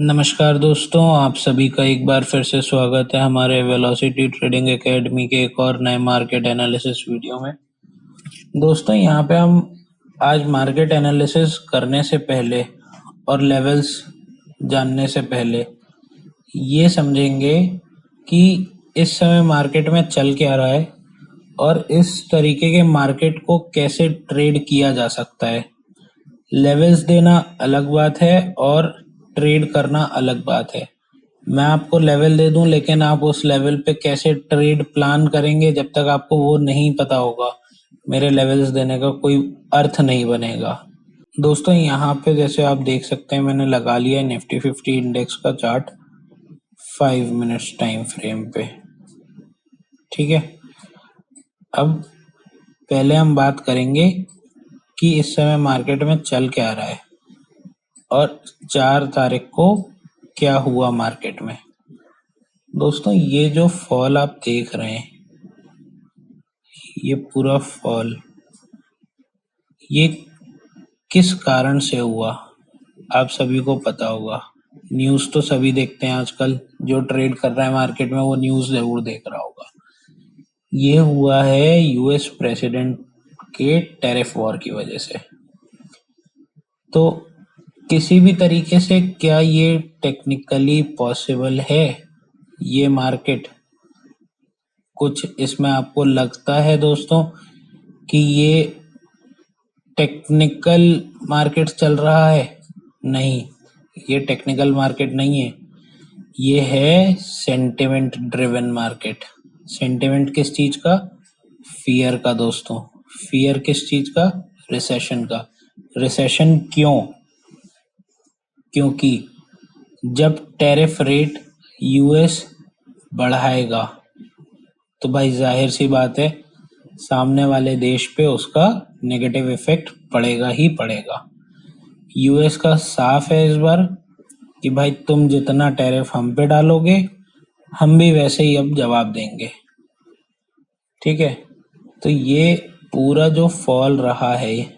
नमस्कार दोस्तों, आप सभी का एक बार फिर से स्वागत है हमारे वेलोसिटी ट्रेडिंग एकेडमी के एक और नए मार्केट एनालिसिस वीडियो में। दोस्तों, यहाँ पे हम आज मार्केट एनालिसिस करने से पहले और लेवल्स जानने से पहले ये समझेंगे कि इस समय मार्केट में चल क्या रहा है और इस तरीके के मार्केट को कैसे ट्रेड किया जा सकता है। लेवल्स देना अलग बात है और ट्रेड करना अलग बात है। मैं आपको लेवल दे दूं, लेकिन आप उस लेवल पे कैसे ट्रेड प्लान करेंगे, जब तक आपको वो नहीं पता होगा मेरे लेवल्स देने का कोई अर्थ नहीं बनेगा। दोस्तों, यहाँ पे जैसे आप देख सकते हैं, मैंने लगा लिया है निफ्टी 50 इंडेक्स का चार्ट 5 मिनट्स टाइम फ्रेम पे। ठीक है, अब पहले हम बात करेंगे कि इस समय मार्केट में चल क्या रहा है और 4 तारीख को क्या हुआ मार्केट में। दोस्तों, ये जो फॉल आप देख रहे हैं, ये पूरा फॉल ये किस कारण से हुआ आप सभी को पता होगा। न्यूज़ तो सभी देखते हैं आजकल, जो ट्रेड कर रहा है मार्केट में वो न्यूज़ जरूर देख रहा होगा। ये हुआ है यूएस प्रेसिडेंट के टैरिफ वॉर की वजह से। तो किसी भी तरीके से क्या ये टेक्निकली पॉसिबल है, ये मार्केट कुछ इसमें आपको लगता है दोस्तों कि ये टेक्निकल मार्केट चल रहा है? नहीं, ये टेक्निकल मार्केट नहीं है, ये है सेंटिमेंट ड्रिवन मार्केट। सेंटिमेंट किस चीज का? फियर का दोस्तों। फियर किस चीज का? रिसेशन का। रिसेशन क्यों? क्योंकि जब टैरिफ रेट यूएस बढ़ाएगा तो भाई जाहिर सी बात है सामने वाले देश पे उसका नेगेटिव इफेक्ट पड़ेगा ही पड़ेगा। यूएस का साफ है इस बार कि भाई तुम जितना टैरिफ हम पे डालोगे हम भी वैसे ही अब जवाब देंगे। ठीक है, तो ये पूरा जो फॉल रहा है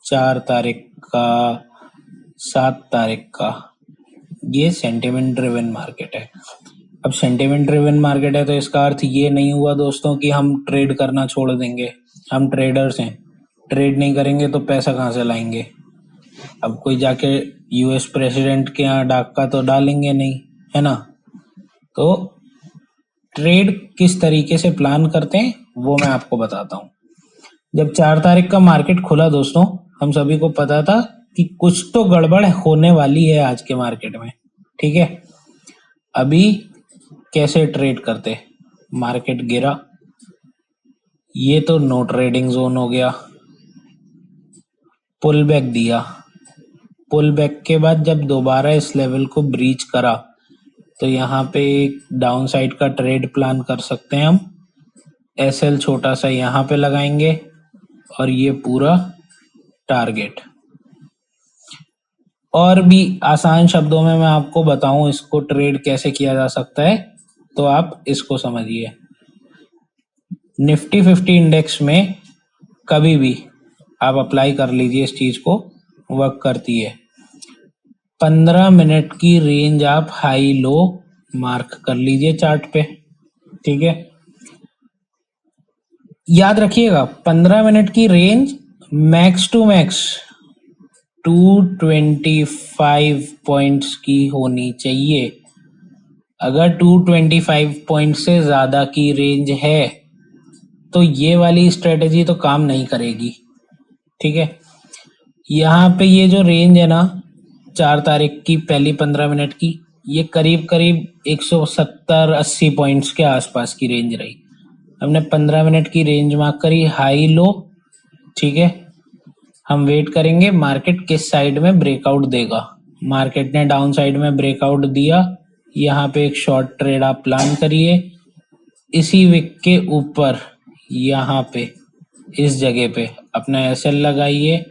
4 तारीख का, 7 तारीख का, ये सेंटिमेंट ड्रिवन मार्केट है। अब सेंटिमेंट ड्रिवन मार्केट है तो इसका अर्थ ये नहीं हुआ दोस्तों कि हम ट्रेड करना छोड़ देंगे। हम ट्रेडर्स हैं, ट्रेड नहीं करेंगे तो पैसा कहाँ से लाएंगे। अब कोई जाके यूएस प्रेसिडेंट के यहाँ डाका तो डालेंगे नहीं, है ना। तो ट्रेड किस तरीके से प्लान करते हैं वो मैं आपको बताता हूँ। जब 4 तारीख का मार्केट खुला दोस्तों, हम सभी को पता था कि कुछ तो गड़बड़ होने वाली है आज के मार्केट में। ठीक है, अभी कैसे ट्रेड करते? मार्केट गिरा, ये तो नो ट्रेडिंग जोन हो गया। पुल बैक दिया, पुल बैक के बाद जब दोबारा इस लेवल को ब्रीच करा तो यहाँ पे एक डाउन साइड का ट्रेड प्लान कर सकते हैं हम। एसएल छोटा सा यहाँ पे लगाएंगे और ये पूरा टारगेट। और भी आसान शब्दों में मैं आपको बताऊं इसको ट्रेड कैसे किया जा सकता है, तो आप इसको समझिए। निफ्टी 50 इंडेक्स में कभी भी आप अप्लाई कर लीजिए इस चीज को, वर्क करती है। 15 मिनट की रेंज आप हाई लो मार्क कर लीजिए चार्ट पे। ठीक है, याद रखिएगा 15 मिनट की range max to max 225 points की होनी चाहिए। अगर 225 पॉइंट से ज्यादा की रेंज है तो ये वाली स्ट्रेटेजी तो काम नहीं करेगी। ठीक है, यहाँ पे ये जो रेंज है ना 4 तारीख की पहली 15 मिनट की, ये करीब करीब 170-80 पॉइंट्स के आसपास की रेंज रही। हमने 15 मिनट की रेंज मार्क करी, हाई लो। ठीक है, हम वेट करेंगे मार्केट किस साइड में ब्रेकआउट देगा। मार्केट ने डाउन साइड में ब्रेकआउट दिया, यहाँ पे एक शॉर्ट ट्रेड आप प्लान करिए। इसी विक के ऊपर यहाँ पे इस जगह पे अपना एसएल लगाइए।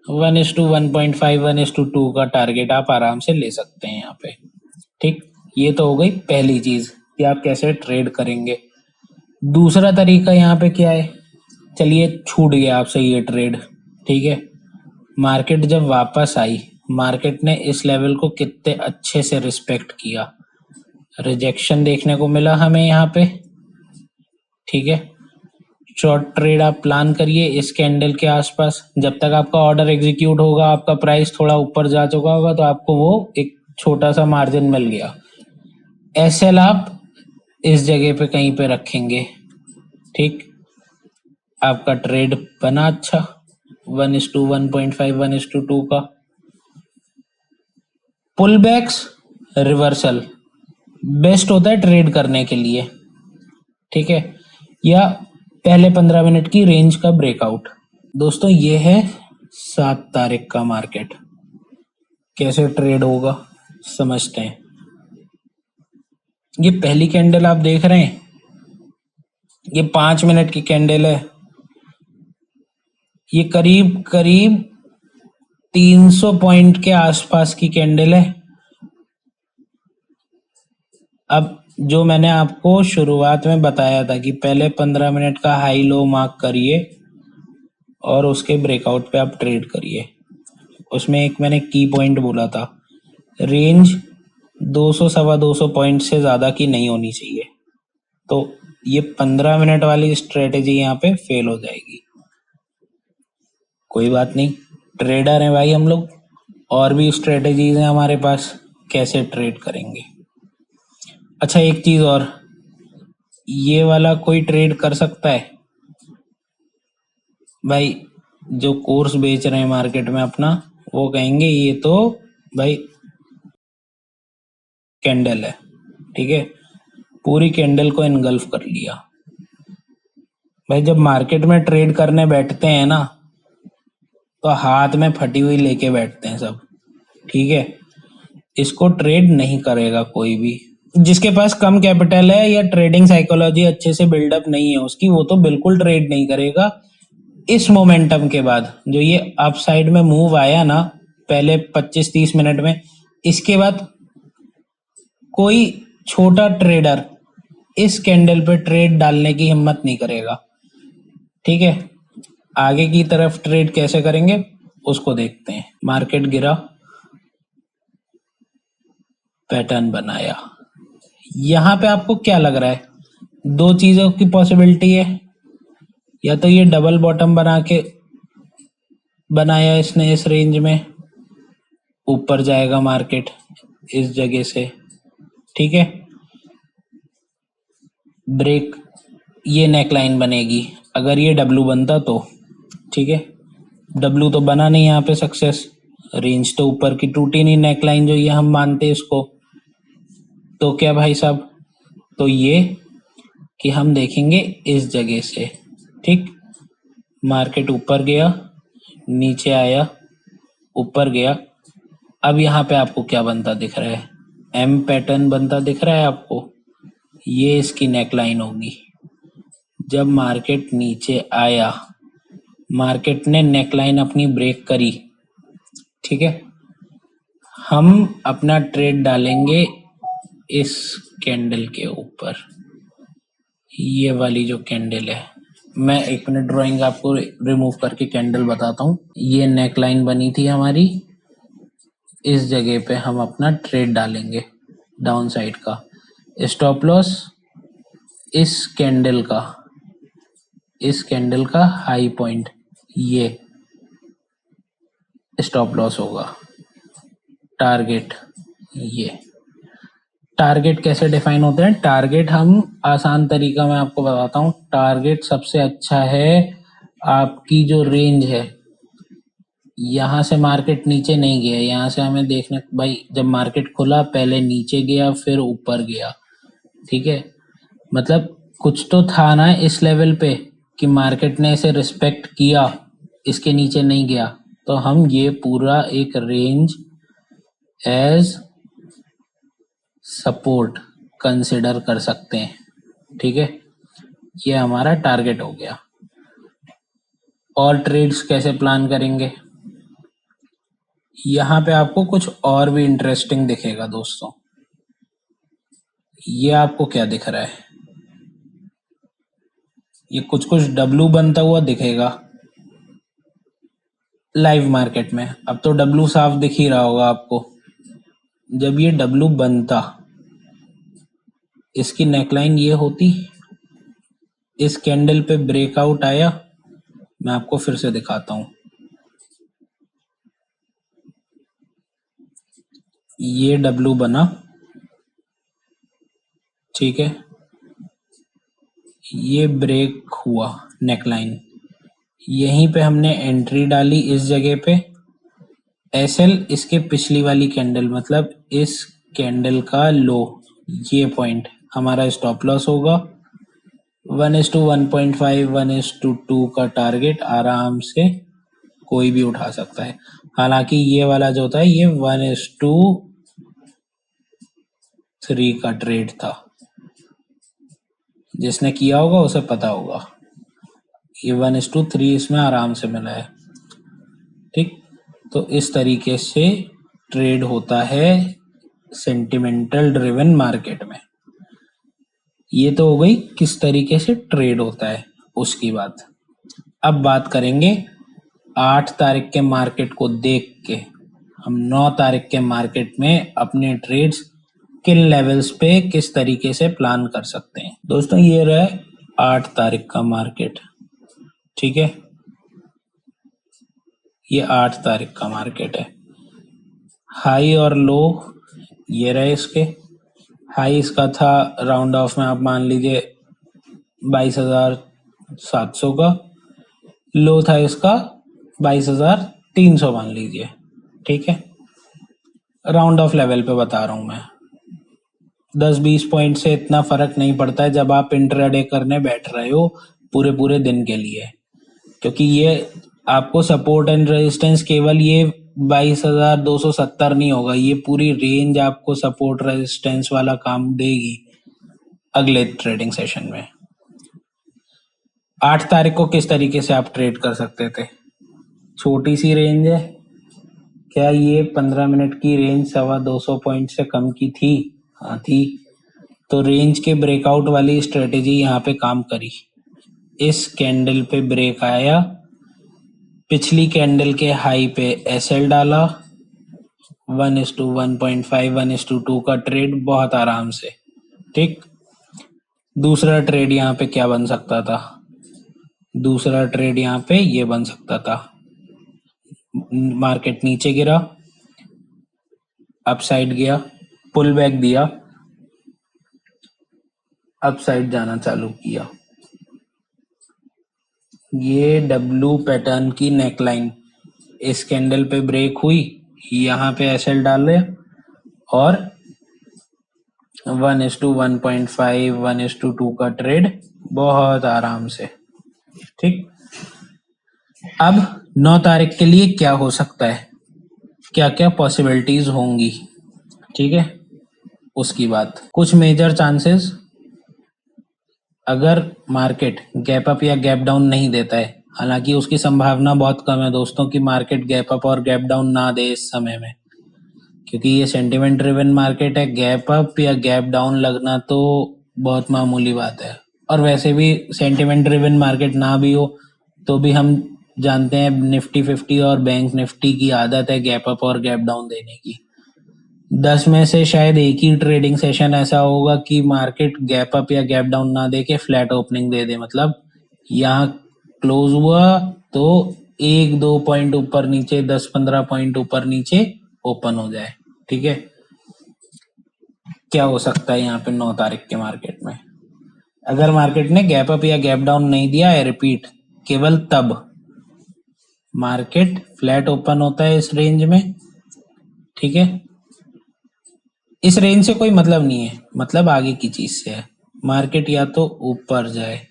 1:1.5 1:2 का टारगेट आप आराम से ले सकते हैं यहाँ पे। ठीक, ये तो हो गई पहली चीज कि आप कैसे ट्रेड करेंगे। दूसरा तरीका यहाँ पे क्या है? चलिए छूट गया आपसे ये ट्रेड। ठीक है, मार्केट जब वापस आई मार्केट ने इस लेवल को कितने अच्छे से रिस्पेक्ट किया। रिजेक्शन देखने को मिला हमें यहाँ पे, ठीक है। शॉर्ट ट्रेड आप प्लान करिए इस कैंडल के आसपास। जब तक आपका ऑर्डर एग्जीक्यूट होगा, आपका प्राइस थोड़ा ऊपर जा चुका होगा, तो आपको वो एक छोटा सा मार्जिन मिल गया। एसएल आप इस जगह पे कहीं पे रखेंगे, ठीक। आपका ट्रेड बना अच्छा 1:1.5 1:2 का। पुल बैक्स रिवर्सल बेस्ट होता है ट्रेड करने के लिए, ठीक है, या पहले 15 मिनट की रेंज का ब्रेकआउट। दोस्तों ये है 7 तारीख का मार्केट, कैसे ट्रेड होगा समझते हैं। ये पहली कैंडल आप देख रहे हैं, ये 5 मिनट की कैंडल है। ये करीब करीब 300 पॉइंट के आसपास की कैंडल है। अब जो मैंने आपको शुरुआत में बताया था कि पहले 15 मिनट का हाई लो मार्क करिए और उसके ब्रेकआउट पे आप ट्रेड करिए। उसमें एक मैंने की पॉइंट बोला था, रेंज 200 सवा 200 पॉइंट से ज़्यादा की नहीं होनी चाहिए। तो ये 15 मिनट वाली स्ट्रेटेजी यहाँ पे फेल हो जाएगी। कोई बात नहीं, ट्रेडर हैं भाई हम लोग, और भी स्ट्रेटेजीज हैं हमारे पास कैसे ट्रेड करेंगे। अच्छा एक चीज़ और, ये वाला कोई ट्रेड कर सकता है भाई। जो कोर्स बेच रहे हैं मार्केट में अपना, वो कहेंगे ये तो भाई कैंडल है, ठीक है, पूरी कैंडल को इनगल्फ कर लिया। भाई जब मार्केट में ट्रेड करने बैठते हैं ना, तो हाथ में फटी हुई लेके बैठते हैं सब, ठीक है। इसको ट्रेड नहीं करेगा कोई भी। जिसके पास कम कैपिटल है या ट्रेडिंग साइकोलॉजी अच्छे से बिल्डअप नहीं है उसकी, वो तो बिल्कुल ट्रेड नहीं करेगा। इस मोमेंटम के बाद जो ये अप साइड में मूव आया ना पहले 25-30 मिनट में, इसके बाद कोई छोटा ट्रेडर इस कैंडल पे ट्रेड डालने की हिम्मत नहीं करेगा, ठीक है। आगे की तरफ ट्रेड कैसे करेंगे उसको देखते हैं। मार्केट गिरा, पैटर्न बनाया। यहां पे आपको क्या लग रहा है, दो चीजों की पॉसिबिलिटी है, या तो ये डबल बॉटम बना के बनाया इसने इस रेंज में, ऊपर जाएगा मार्केट इस जगह से, ठीक है, ब्रेक, ये नेकलाइन बनेगी। अगर ये डब्लू बनता तो, ठीक है, डब्लू तो बना नहीं यहाँ पे सक्सेस, रेंज तो ऊपर की टूटी नहीं, नेकलाइन जो ये हम मानते इसको। तो क्या भाई साहब, तो ये कि हम देखेंगे इस जगह से, ठीक। मार्केट ऊपर गया, नीचे आया, ऊपर गया। अब यहाँ पे आपको क्या बनता दिख रहा है, एम पैटर्न बनता दिख रहा है आपको, ये इसकी नेकलाइन होगी। जब मार्केट नीचे आया, मार्केट ने नेकलाइन अपनी ब्रेक करी, ठीक है, हम अपना ट्रेड डालेंगे इस कैंडल के ऊपर। ये वाली जो कैंडल है, मैं 1 मिनट ड्राइंग आपको रिमूव करके कैंडल बताता हूँ। ये नेकलाइन बनी थी हमारी, इस जगह पे हम अपना ट्रेड डालेंगे डाउन साइड का। स्टॉप लॉस इस कैंडल का, इस कैंडल का हाई पॉइंट, ये स्टॉप लॉस होगा। टारगेट, ये टारगेट कैसे डिफाइन होते हैं, टारगेट हम आसान तरीका मैं आपको बताता हूँ। टारगेट सबसे अच्छा है आपकी जो रेंज है, यहाँ से मार्केट नीचे नहीं गया, यहाँ से हमें देखने भाई जब मार्केट खुला पहले नीचे गया फिर ऊपर गया, ठीक है, मतलब कुछ तो था ना इस लेवल पे कि मार्केट ने इसे रिस्पेक्ट किया, इसके नीचे नहीं गया। तो हम ये पूरा एक रेंज एज सपोर्ट कंसिडर कर सकते हैं, ठीक है, ये हमारा टारगेट हो गया। और ट्रेड्स कैसे प्लान करेंगे, यहाँ पे आपको कुछ और भी इंटरेस्टिंग दिखेगा दोस्तों। ये आपको क्या दिख रहा है, ये कुछ कुछ डब्लू बनता हुआ दिखेगा, लाइव मार्केट में। अब तो डब्लू साफ दिख ही रहा होगा आपको। जब ये डब्लू बनता, इसकी नेकलाइन ये होती, इस कैंडल पे ब्रेकआउट आया, मैं आपको फिर से दिखाता हूँ। ये डब्लू बना, ठीक है, ये ब्रेक हुआ नेकलाइन, यहीं पे हमने एंट्री डाली इस जगह पे। एसएल इसके पिछली वाली कैंडल, मतलब इस कैंडल का लो, ये पॉइंट हमारा स्टॉप लॉस होगा। 1:1.5 1:2 का टारगेट आराम से कोई भी उठा सकता है। हालांकि ये वाला जो था ये 1:3 का ट्रेड था, जिसने किया होगा उसे पता होगा। ये 1:3 इसमें आराम से मिला है, ठीक। तो इस तरीके से ट्रेड होता है सेंटिमेंटल ड्रिवन मार्केट में। ये तो हो गई किस तरीके से ट्रेड होता है उसकी बात। अब बात करेंगे 8 तारीख के मार्केट को देख के हम 9 तारीख के मार्केट में अपने ट्रेड्स किन लेवल्स पे किस तरीके से प्लान कर सकते हैं। दोस्तों ये रहा 8 तारीख का मार्केट, ठीक है, ये 8 तारीख का मार्केट है। हाई और लो ये रहे इसके। हाई इसका था राउंड ऑफ में आप मान लीजिए 22,700 का, लो था इसका 22,300 मान लीजिए, ठीक है। राउंड ऑफ लेवल पे बता रहा हूं मैं। 10-20 पॉइंट से इतना फर्क नहीं पड़ता है जब आप इंट्राडे करने बैठ रहे हो पूरे पूरे दिन के लिए, क्योंकि ये आपको सपोर्ट एंड रेजिस्टेंस केवल ये 22,270 नहीं होगा, ये पूरी रेंज आपको सपोर्ट रेजिस्टेंस वाला काम देगी अगले ट्रेडिंग सेशन में। 8 तारीख को किस तरीके से आप ट्रेड कर सकते थे? छोटी सी रेंज है, क्या ये 15 मिनट की रेंज 250 पॉइंट से कम की थी? हाँ थी। तो रेंज के ब्रेकआउट वाली स्ट्रेटेजी यहाँ पे काम करी। इस कैंडल पे ब्रेक आया, पिछली कैंडल के हाई पे एसएल डाला, 1:1.5 1:2 का ट्रेड बहुत आराम से, ठीक। दूसरा ट्रेड यहाँ पे क्या बन सकता था? दूसरा ट्रेड यहाँ पे ये बन सकता था, मार्केट नीचे गिरा, अपसाइड गया, पुल बैक दिया, अपसाइड जाना चालू किया। ये डब्लू पैटर्न की नेकलाइन इस कैंडल पे ब्रेक हुई, यहाँ पे एसएल डाले और 1:1.5 1:2 का ट्रेड बहुत आराम से, ठीक। अब 9 तारीख के लिए क्या हो सकता है, क्या क्या पॉसिबिलिटीज होंगी, ठीक है, उसकी बात। कुछ मेजर चांसेस, अगर मार्केट गैप अप या गैप डाउन नहीं देता है, हालांकि उसकी संभावना बहुत कम है दोस्तों कि मार्केट गैप अप और गैप डाउन ना दे इस समय में, क्योंकि ये सेंटिमेंट ड्रिवन मार्केट है। गैप अप या गैप डाउन लगना तो बहुत मामूली बात है, और वैसे भी सेंटिमेंट ड्रिवन मार्केट ना भी हो तो भी हम जानते हैं निफ्टी 50 और बैंक निफ्टी की आदत है गैप अप और गैप डाउन देने की। 10 में से शायद एक ही ट्रेडिंग सेशन ऐसा होगा कि मार्केट गैप अप या गैप डाउन ना दे के फ्लैट ओपनिंग दे दे, मतलब यहाँ क्लोज हुआ तो 1-2 पॉइंट ऊपर नीचे, 10-15 पॉइंट ऊपर नीचे ओपन हो जाए, ठीक है। क्या हो सकता है यहाँ पे 9 तारीख के मार्केट में? अगर मार्केट ने गैप अप या गैप डाउन नहीं दिया है, रिपीट, केवल तब मार्केट फ्लैट ओपन होता है इस रेंज में, ठीक है। इस रेंज से कोई मतलब नहीं है, मतलब आगे की चीज से है। मार्केट या तो ऊपर जाए,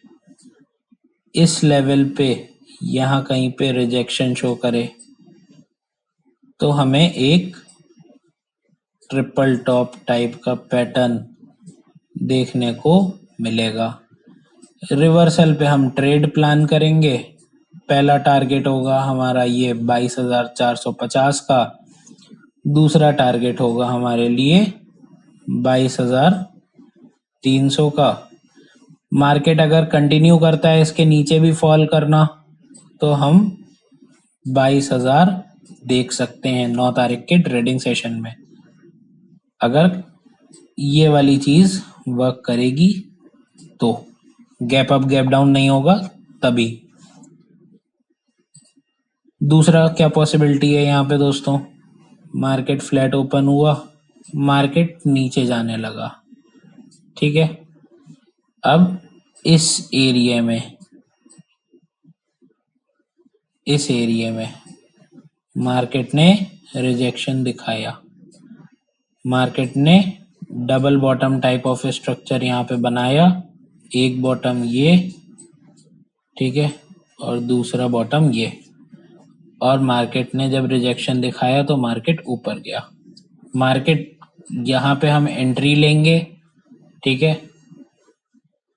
इस लेवल पे यहाँ कहीं पे रिजेक्शन शो करे तो हमें एक ट्रिपल टॉप टाइप का पैटर्न देखने को मिलेगा। रिवर्सल पे हम ट्रेड प्लान करेंगे। पहला टारगेट होगा हमारा ये 22,450 का, दूसरा टारगेट होगा हमारे लिए 22,300 का। मार्केट अगर कंटिन्यू करता है इसके नीचे भी फॉल करना तो हम 22,000 देख सकते हैं 9 तारीख के ट्रेडिंग सेशन में। अगर ये वाली चीज वर्क करेगी तो गैप अप गैप डाउन नहीं होगा तभी। दूसरा क्या पॉसिबिलिटी है यहाँ पे दोस्तों, मार्केट फ्लैट ओपन हुआ, मार्केट नीचे जाने लगा, ठीक है। अब इस एरिया में मार्केट ने रिजेक्शन दिखाया, मार्केट ने double bottom type of structure यहाँ पे बनाया, एक बॉटम ये, ठीक है, और दूसरा बॉटम ये, और मार्केट ने जब रिजेक्शन दिखाया तो मार्केट ऊपर गया। मार्केट यहाँ पे हम एंट्री लेंगे, ठीक है,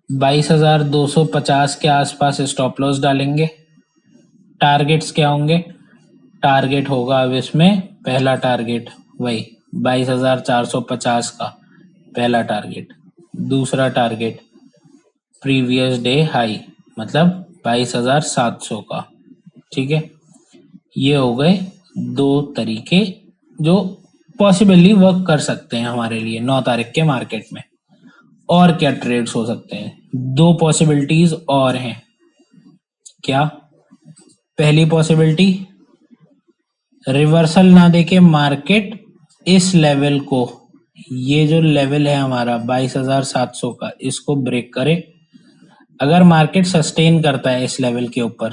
22,250 के आसपास स्टॉप लॉस डालेंगे। टारगेट्स क्या होंगे, टारगेट होगा अब इसमें पहला टारगेट वही 22,450 का पहला टारगेट, दूसरा टारगेट प्रीवियस डे हाई मतलब 22,700 का, ठीक है। ये हो गए दो तरीके जो पॉसिबली वर्क कर सकते हैं हमारे लिए 9 तारीख के मार्केट में। और क्या ट्रेड्स हो सकते हैं, दो पॉसिबिलिटीज और हैं। क्या, पहली पॉसिबिलिटी, रिवर्सल ना देके मार्केट इस लेवल को, ये जो लेवल है हमारा 22,700 का, इसको ब्रेक करे। अगर मार्केट सस्टेन करता है इस लेवल के ऊपर,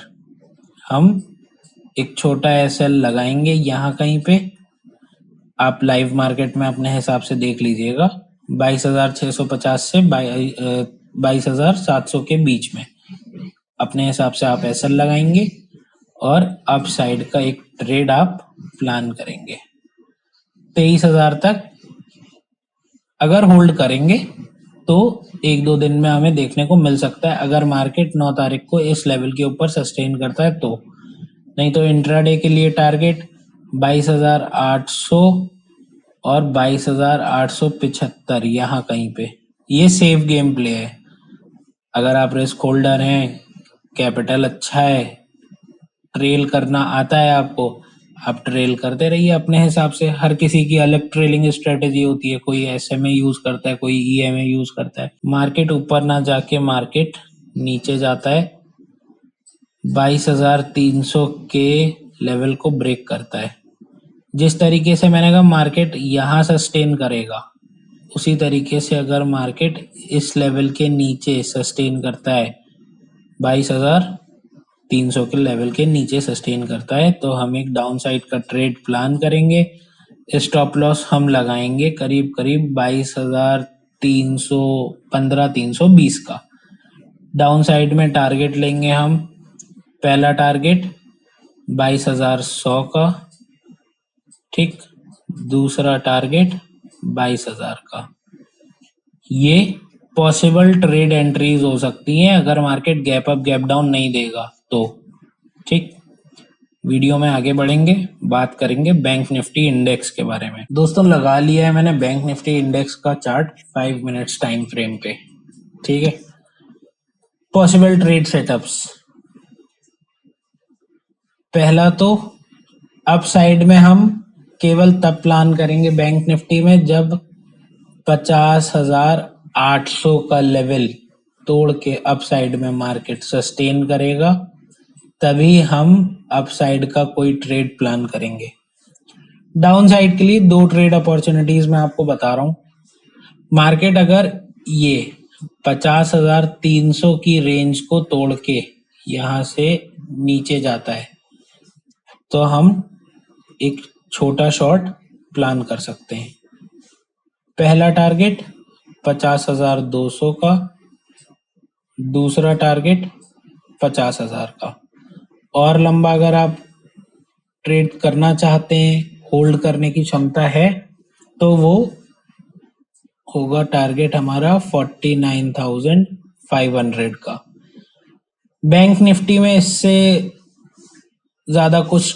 हम एक छोटा एसएल लगाएंगे यहाँ कहीं पे, आप लाइव मार्केट में अपने हिसाब से देख लीजिएगा, 22,650 से 22,700 के बीच में अपने हिसाब से आप एसएल लगाएंगे और अप साइड का एक ट्रेड आप प्लान करेंगे। 23,000 तक अगर होल्ड करेंगे तो एक दो दिन में हमें देखने को मिल सकता है, अगर मार्केट 9 तारीख को इस लेवल के ऊपर सस्टेन करता है तो। नहीं तो इंट्राडे के लिए टारगेट 22,800 और 22,875 यहाँ कहीं पे, ये सेफ गेम प्ले है। अगर आप रिस्क होल्डर हैं, कैपिटल अच्छा है, ट्रेल करना आता है आपको, आप ट्रेल करते रहिए अपने हिसाब से। हर किसी की अलग ट्रेलिंग स्ट्रेटेजी होती है, कोई एसएमए यूज करता है, कोई ईएमए यूज करता है। मार्केट ऊपर ना जाके मार्केट नीचे जाता है, 22,300 के लेवल को ब्रेक करता है। जिस तरीके से मैंने कहा मार्केट यहाँ सस्टेन करेगा, उसी तरीके से अगर मार्केट इस लेवल के नीचे सस्टेन करता है, 22,300 के लेवल के नीचे सस्टेन करता है, तो हम एक डाउन साइड का ट्रेड प्लान करेंगे। स्टॉप लॉस हम लगाएंगे करीब करीब 22,315-320 का। डाउन साइड में टारगेट लेंगे हम, पहला टारगेट 22,100 का, ठीक, दूसरा टारगेट 22,000 का। ये पॉसिबल ट्रेड एंट्रीज हो सकती हैं अगर market gap up gap down नहीं देगा तो, ठीक। वीडियो में आगे बढ़ेंगे, बात करेंगे बैंक निफ्टी इंडेक्स के बारे में। दोस्तों लगा लिया है मैंने बैंक निफ्टी इंडेक्स का चार्ट 5 मिनट्स टाइम फ्रेम पे, ठीक है। पॉसिबल ट्रेड सेटअप्स, पहला तो अप साइड में हम केवल तब प्लान करेंगे बैंक निफ्टी में जब 50,800 का लेवल तोड़ के अप साइड में मार्केट सस्टेन करेगा, तभी हम अप साइड का कोई ट्रेड प्लान करेंगे। डाउन साइड के लिए दो ट्रेड अपॉर्चुनिटीज मैं आपको बता रहा हूं। मार्केट अगर ये 50,300 की रेंज को तोड़ के यहां से नीचे जाता है तो हम एक छोटा शॉर्ट प्लान कर सकते हैं। पहला टारगेट 50,200 का, दूसरा टारगेट 50,000 का। और लंबा अगर आप ट्रेड करना चाहते हैं, होल्ड करने की क्षमता है, तो वो होगा टारगेट हमारा 49,500 का। बैंक निफ्टी में इससे ज्यादा कुछ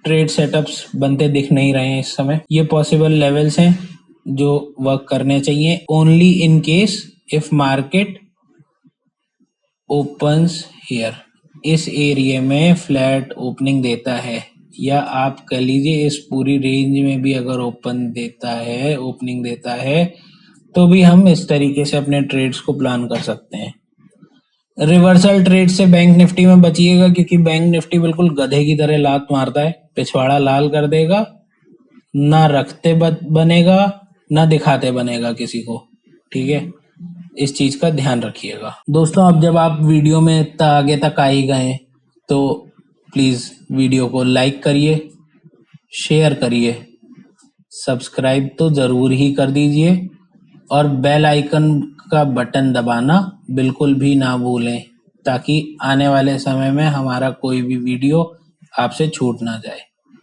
ट्रेड सेटअप्स बनते दिख नहीं रहे हैं इस समय। ये पॉसिबल लेवल्स हैं जो वर्क करने चाहिए only in case if market opens here. इस एरिया में फ्लैट ओपनिंग देता है, या आप कह लीजिए इस पूरी रेंज में भी अगर ओपनिंग देता है, तो भी हम इस तरीके से अपने ट्रेड्स को प्लान कर सकते हैं। रिवर्सल ट्रेड से बैंक निफ्टी में बचिएगा, क्योंकि बैंक निफ्टी बिल्कुल गधे की तरह लात मारता है, पिछवाड़ा लाल कर देगा, ना रखते बनेगा ना दिखाते बनेगा किसी को। ठीक है, इस चीज का ध्यान रखिएगा। दोस्तों, अब जब आप वीडियो में इतना आगे तक आ ही गए तो प्लीज वीडियो को लाइक करिए, शेयर करिए, सब्सक्राइब तो जरूर ही कर दीजिए, और बेल आइकन का बटन दबाना बिल्कुल भी ना भूलें, ताकि आने वाले समय में हमारा कोई भी वीडियो आपसे छूट ना जाए।